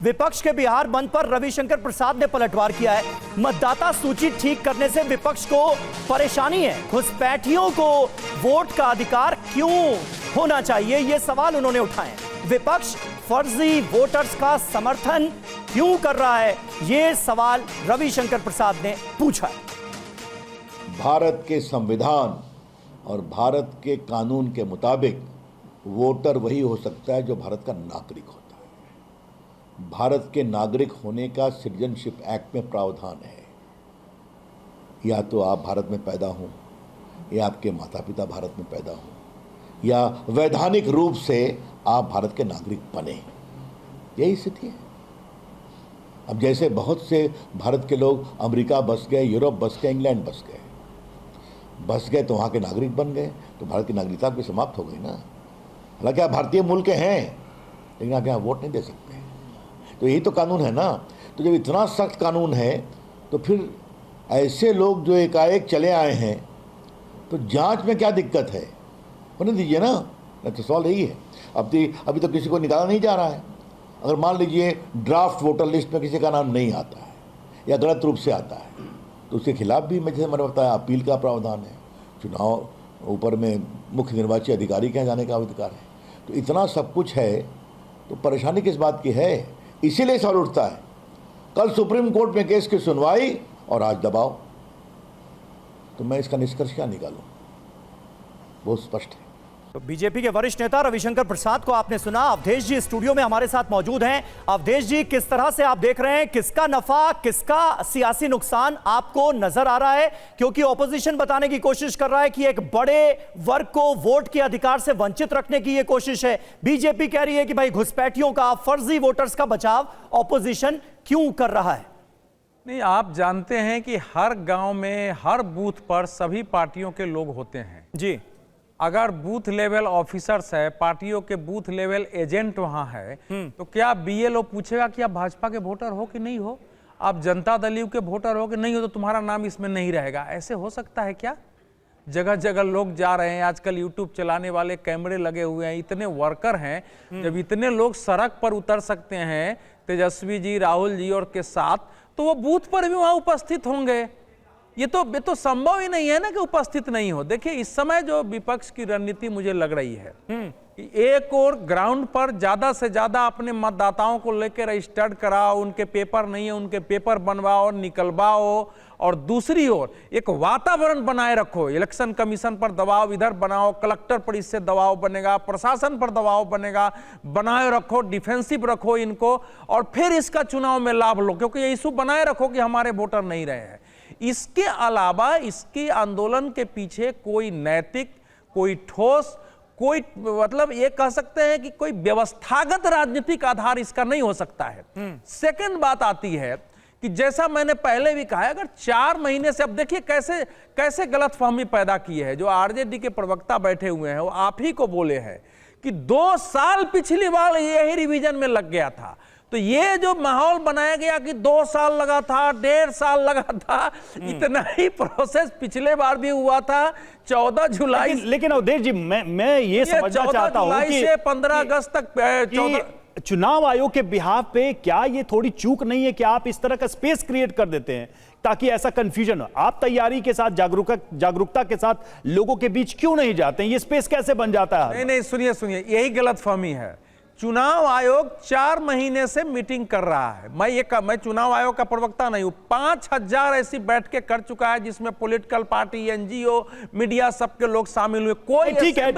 विपक्ष के बिहार बंद पर रविशंकर प्रसाद ने पलटवार किया है। मतदाता सूची ठीक करने से विपक्ष को परेशानी है। घुसपैठियों को वोट का अधिकार क्यों होना चाहिए, ये सवाल उन्होंने उठाए। विपक्ष फर्जी वोटर्स का समर्थन क्यों कर रहा है, ये सवाल रविशंकर प्रसाद ने पूछा। भारत के संविधान और भारत के कानून के मुताबिक वोटर वही हो सकता है जो भारत का नागरिक होता है। भारत के नागरिक होने का सिटीजनशिप एक्ट में प्रावधान है। या तो आप भारत में पैदा हों, या आपके माता पिता भारत में पैदा हों, या वैधानिक रूप से आप भारत के नागरिक बने। यही स्थिति है। अब जैसे बहुत से भारत के लोग अमेरिका बस गए, यूरोप बस गए, इंग्लैंड बस गए तो वहाँ के नागरिक बन गए, तो भारत की नागरिकता भी समाप्त हो गई ना। हालांकि आप भारतीय मूल के हैं, लेकिन आप यहाँ वोट नहीं दे सकते। तो यही तो कानून है ना। तो जब इतना सख्त कानून है तो फिर ऐसे लोग जो एकाएक चले आए हैं, तो जांच में क्या दिक्कत है, होने दीजिए ना। तो सवाल यही है। अभी तो किसी को निकाला नहीं जा रहा है। अगर मान लीजिए ड्राफ्ट वोटर लिस्ट में किसी का नाम नहीं आता है या गलत रूप से आता है, तो उसके खिलाफ भी जैसे मैंने बताया अपील का प्रावधान है। चुनाव ऊपर में मुख्य निर्वाची अधिकारी के यहाँ जाने का अधिकार है। तो इतना सब कुछ है, तो परेशानी किस बात की है। इसीलिए सवाल उठता है। कल सुप्रीम कोर्ट में केस की सुनवाई और आज दबाव। तो मैं इसका निष्कर्ष क्या निकालूं, बहुत स्पष्ट है। तो बीजेपी के वरिष्ठ नेता रविशंकर प्रसाद को आपने सुना। अवधेश जी स्टूडियो में हमारे साथ मौजूद हैं। अवधेश जी, किस तरह से आप देख रहे हैं, किसका नफा, किसका सियासी नुकसान आपको नजर आ रहा है? क्योंकि ऑपोजिशन बताने की कोशिश कर रहा है कि एक बड़े वर्ग को वोट के अधिकार से वंचित रखने की यह कोशिश है। बीजेपी कह रही है कि भाई घुसपैठियों का, फर्जी वोटर्स का बचाव ऑपोजिशन क्यों कर रहा है? नहीं, आप जानते हैं कि हर गांव में, हर बूथ पर सभी पार्टियों के लोग होते हैं जी। अगर बूथ लेवल ऑफिसर्स है, पार्टियों के बूथ लेवल एजेंट वहां है, तो क्या बीएलओ पूछेगा कि आप भाजपा के वोटर हो कि नहीं हो, आप जनता दल के वोटर हो कि नहीं हो, तो तुम्हारा नाम इसमें नहीं रहेगा? ऐसे हो सकता है क्या? जगह जगह लोग जा रहे हैं। आजकल यूट्यूब चलाने वाले कैमरे लगे हुए हैं, इतने वर्कर हैं। जब इतने लोग सड़क पर उतर सकते हैं, तेजस्वी जी, राहुल जी और के साथ, तो वो बूथ पर भी वहां उपस्थित होंगे। ये तो संभव ही नहीं है ना कि उपस्थित नहीं हो। देखिए, इस समय जो विपक्ष की रणनीति मुझे लग रही है कि एक और ग्राउंड पर ज्यादा से ज्यादा अपने मतदाताओं को लेकर रजिस्टर्ड कराओ, उनके पेपर नहीं है उनके पेपर बनवाओ, निकलवाओ, और दूसरी ओर एक वातावरण बनाए रखो। इलेक्शन कमीशन पर दबाव इधर बनाओ, कलेक्टर पर इससे दबाव बनेगा, प्रशासन पर दबाव बनेगा, बनाए रखो, डिफेंसिव रखो इनको, और फिर इसका चुनाव में लाभ लो, क्योंकि ये इशू बनाए रखो कि हमारे वोटर नहीं रहे हैं। इसके अलावा इसके आंदोलन के पीछे कोई नैतिक, कोई ठोस, कोई मतलब ये कह सकते हैं कि कोई व्यवस्थागत राजनीतिक आधार इसका नहीं हो सकता है। सेकंड बात आती है कि जैसा मैंने पहले भी कहा है, अगर 4 महीने से, अब देखिए कैसे कैसे गलतफहमी पैदा की है। जो आरजेडी के प्रवक्ता बैठे हुए हैं वो आप ही को बोले हैं कि 2 साल पिछली बार यही रिवीजन में लग गया था। तो ये जो माहौल बनाया गया कि 2 साल लगा था, 1.5 साल लगा था, इतना ही प्रोसेस पिछले बार भी हुआ था। 14 जुलाई, लेकिन अवधेश जी, मैं ये समझना चाहता हूं कि 15 अगस्त तक चुनाव आयोग के बिहाफ पे क्या ये थोड़ी चूक नहीं है कि आप इस तरह का स्पेस क्रिएट कर देते हैं ताकि ऐसा कंफ्यूजन हो? आप तैयारी के साथ, जागरूकता के साथ लोगों के बीच क्यों नहीं जाते हैं? ये स्पेस कैसे बन जाता है? नहीं, सुनिए, यही गलतफहमी है। चुनाव आयोग 4 महीने से मीटिंग कर रहा है। मैं चुनाव आयोग का प्रवक्ता नहीं हूं। 5000 ऐसी बैठकें कर चुका है जिसमें पॉलिटिकल पार्टी, एनजीओ, मीडिया, सबके लोग शामिल हुए। कोई ठीक है,